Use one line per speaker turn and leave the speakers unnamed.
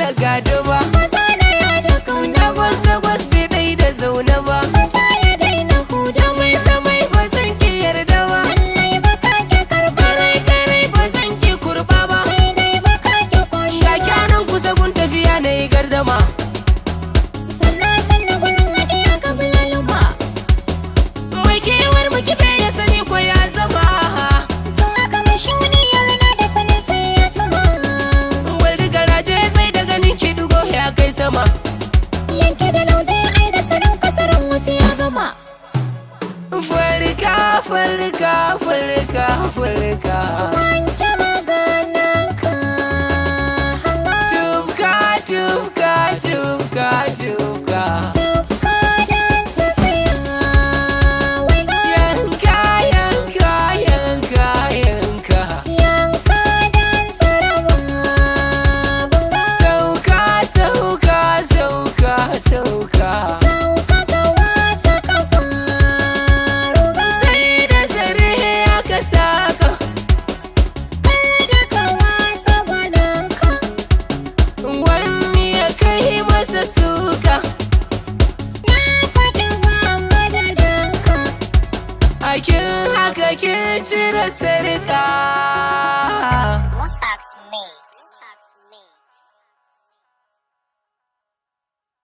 ya gado ba.
Maza na ya da kauna ba.
Dagwas bai dai da zaune ba.
Maza ya daina huda.
Samai ba zan ki yarda ba.
Lallai baka ki karba.
Karai ba zan ki kurba ba.
Sai dai baka ki kwashi
Ga
ba.
kyanan kusa gun tafiya na yi gardama.
Sannan sannan gudun haɗiya ka bulaluma.
Mai kewar mu kife ya sani ko ya zama.
Tun haka mai shuniyar na da sanin sai ya zama.
Wani garaje sai da ganin ki dugo ya kai sama.
Yanke da lauje ai da sanin kasarin wasu ya gama.
Farka farka farka farka.
Wanke magananka.
Tufka tufka tufka tufka.
Tufka don tafiya. Wai ga
Yanka yanka yanka yanka.
yanka don tsarawa. Bunga
Sauka sauka sauka sauka.
sauka ga wasa kafa. Ruga
Sai da zare aka saka.
kar da ka wasa gwaninka.
Wani ya kai masa suka.
Na faɗi ba madadinka.
Akin haka kin cire sarka.